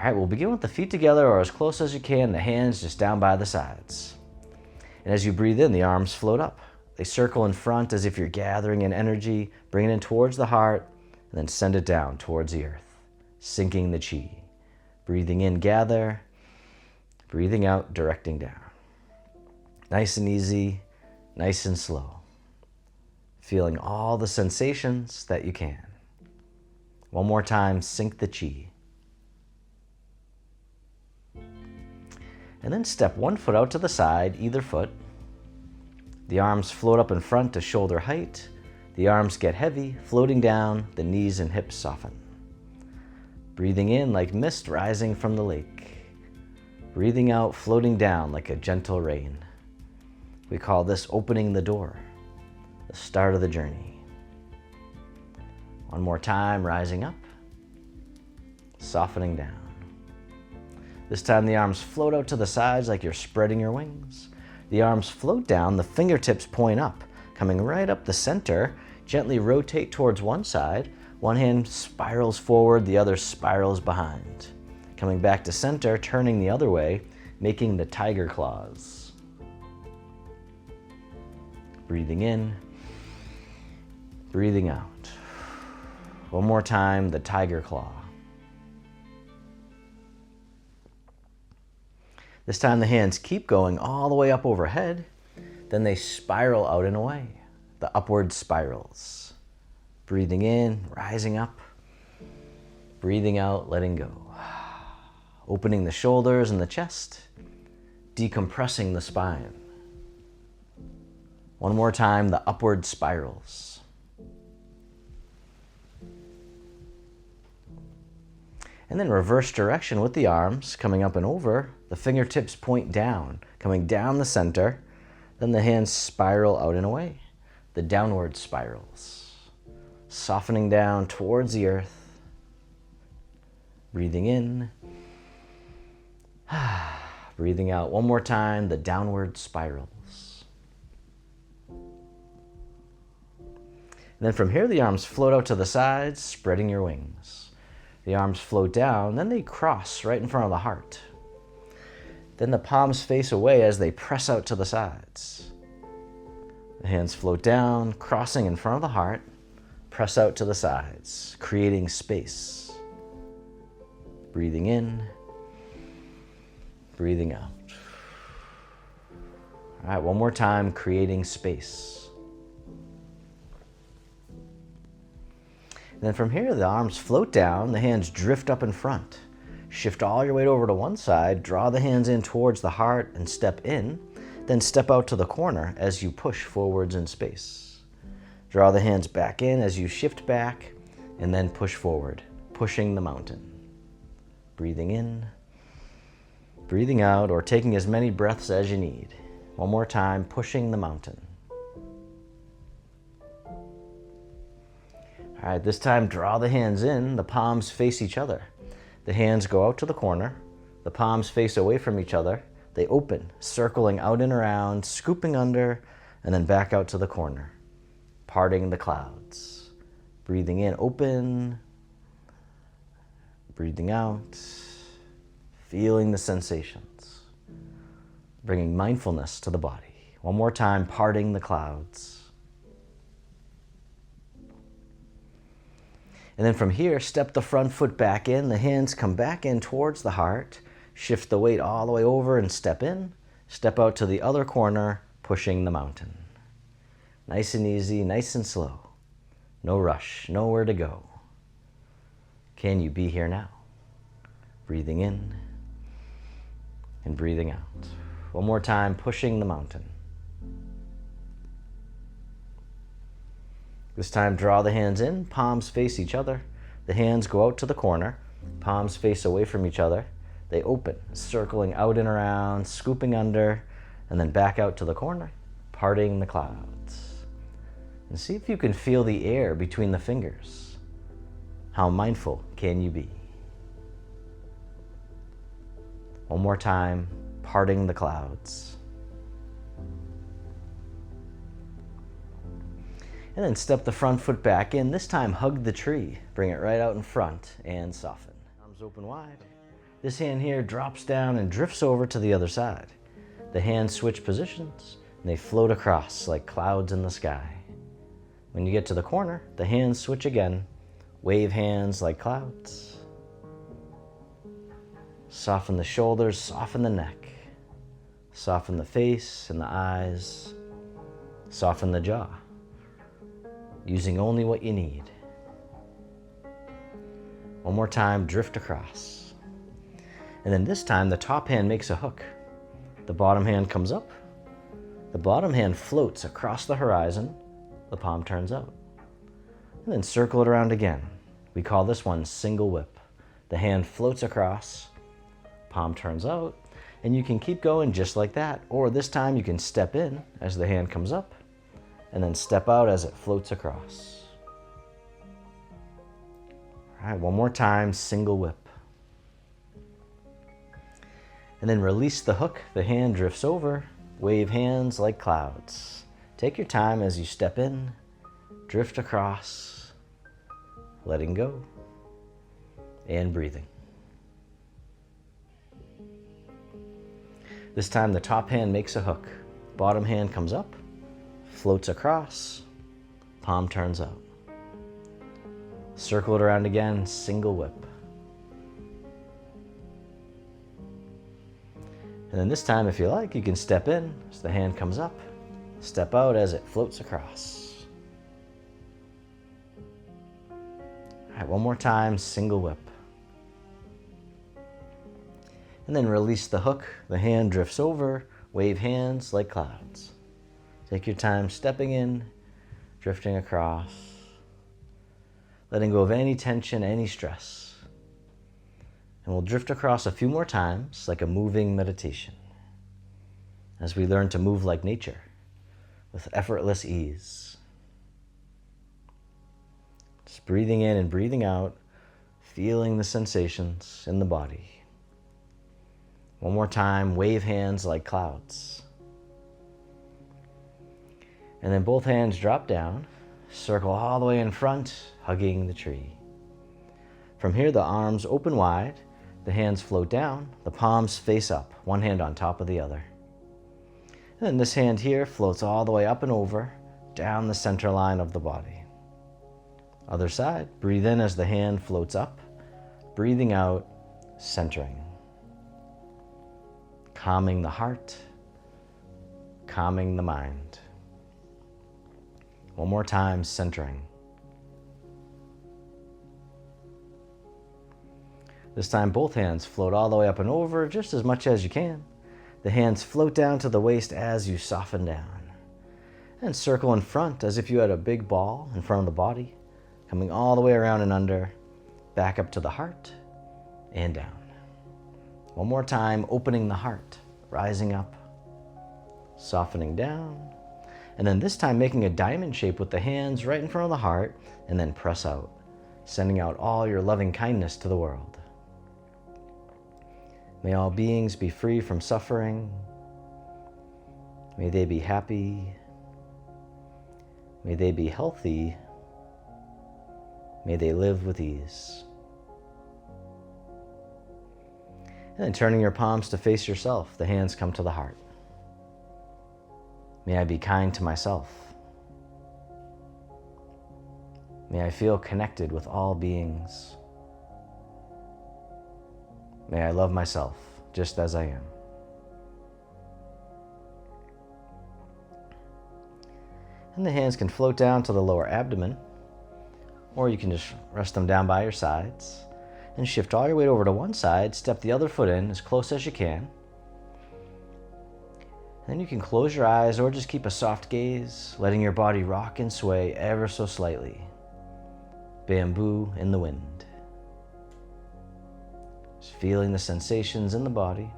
All right, we'll begin with the feet together or as close as you can, the hands just down by the sides. And as you breathe in, the arms float up. They circle in front as if you're gathering in energy, bring it in towards the heart, and then send it down towards the earth, sinking the chi. Breathing in, gather. Breathing out, directing down. Nice and easy, nice and slow. Feeling all the sensations that you can. One more time, sink the chi. And then step one foot out to the side, either foot. The arms float up in front to shoulder height. The arms get heavy, floating down, the knees and hips soften. Breathing in like mist rising from the lake. Breathing out, floating down like a gentle rain. We call this opening the door, the start of the journey. One more time, rising up, softening down. This time the arms float out to the sides like you're spreading your wings. The arms float down, the fingertips point up, coming right up the center. Gently rotate towards one side. One hand spirals forward, the other spirals behind. Coming back to center, turning the other way, making the tiger claws. Breathing in, breathing out. One more time, the tiger claw. This time the hands keep going all the way up overhead, then they spiral out and away, the upward spirals. Breathing in, rising up, breathing out, letting go. Opening the shoulders and the chest, decompressing the spine. One more time, the upward spirals. And then reverse direction with the arms, coming up and over. The fingertips point down, coming down the center. Then the hands spiral out and away, the downward spirals. Softening down towards the earth. Breathing in. Breathing out one more time, the downward spirals. And then from here, the arms float out to the sides, spreading your wings. The arms float down, then they cross right in front of the heart. Then the palms face away as they press out to the sides. The hands float down, crossing in front of the heart, press out to the sides, creating space. Breathing in, breathing out. All right, one more time, creating space. And then from here, the arms float down, the hands drift up in front. Shift all your weight over to one side, draw the hands in towards the heart and step in, then step out to the corner as you push forwards in space. Draw the hands back in as you shift back and then push forward, pushing the mountain. Breathing in, breathing out, or taking as many breaths as you need. One more time, pushing the mountain. All right, this time draw the hands in, the palms face each other. The hands go out to the corner, the palms face away from each other. They open, circling out and around, scooping under, and then back out to the corner, parting the clouds. Breathing in, open. Breathing out, feeling the sensations. Bringing mindfulness to the body. One more time, parting the clouds. And then from here, step the front foot back in. The hands come back in towards the heart. Shift the weight all the way over and step in. Step out to the other corner, pushing the mountain. Nice and easy, nice and slow. No rush, nowhere to go. Can you be here now? Breathing in and breathing out. One more time, pushing the mountain. This time, draw the hands in, palms face each other. The hands go out to the corner, palms face away from each other. They open, circling out and around, scooping under, and then back out to the corner, parting the clouds. And see if you can feel the air between the fingers. How mindful can you be? One more time, parting the clouds. And then step the front foot back in. This time, hug the tree. Bring it right out in front and soften. Arms open wide. This hand here drops down and drifts over to the other side. The hands switch positions and they float across like clouds in the sky. When you get to the corner, the hands switch again. Wave hands like clouds. Soften the shoulders, soften the neck. Soften the face and the eyes. Soften the jaw, using only what you need. One more time, drift across. And then this time, the top hand makes a hook. The bottom hand comes up. The bottom hand floats across the horizon. The palm turns out. And then circle it around again. We call this one single whip. The hand floats across, palm turns out, and you can keep going just like that. Or this time you can step in as the hand comes up, and then step out as it floats across. All right, one more time, single whip. And then release the hook, the hand drifts over, wave hands like clouds. Take your time as you step in, drift across, letting go, and breathing. This time the top hand makes a hook, bottom hand comes up, floats across, palm turns out. Circle it around again, single whip. And then this time, if you like, you can step in as the hand comes up, step out as it floats across. All right, one more time, single whip. And then release the hook, the hand drifts over, wave hands like clouds. Take your time stepping in, drifting across, letting go of any tension, any stress. And we'll drift across a few more times like a moving meditation as we learn to move like nature with effortless ease. Just breathing in and breathing out, feeling the sensations in the body. One more time, wave hands like clouds. And then both hands drop down, circle all the way in front, hugging the tree. From here, the arms open wide, the hands float down, the palms face up, one hand on top of the other. And then this hand here floats all the way up and over, down the center line of the body. Other side, breathe in as the hand floats up, breathing out, centering. Calming the heart, calming the mind. One more time, centering. This time both hands float all the way up and over just as much as you can. The hands float down to the waist as you soften down. And circle in front as if you had a big ball in front of the body, coming all the way around and under, back up to the heart and down. One more time, opening the heart, rising up, softening down, and then this time making a diamond shape with the hands right in front of the heart, and then press out, sending out all your loving kindness to the world. May all beings be free from suffering. May they be happy. May they be healthy. May they live with ease. And then turning your palms to face yourself, the hands come to the heart. May I be kind to myself. May I feel connected with all beings. May I love myself just as I am. And the hands can float down to the lower abdomen, or you can just rest them down by your sides and shift all your weight over to one side, step the other foot in as close as you can. Then you can close your eyes or just keep a soft gaze, letting your body rock and sway ever so slightly. Bamboo in the wind. Just feeling the sensations in the body.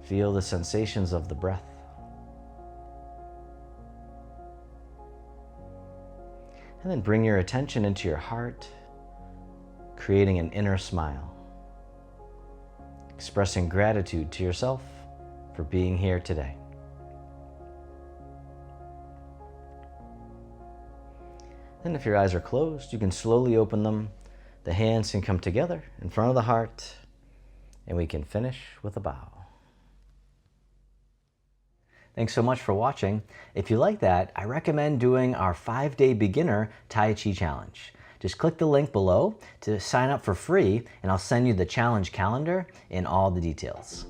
Feel the sensations of the breath. And then bring your attention into your heart, creating an inner smile. Expressing gratitude to yourself for being here today. And if your eyes are closed, you can slowly open them, The hands can come together in front of the heart, and we can finish with a bow. Thanks so much for watching. If you like that, I recommend doing our 5-day beginner Tai Chi challenge. Just click the link below to sign up for free, and I'll send you the challenge calendar and all the details.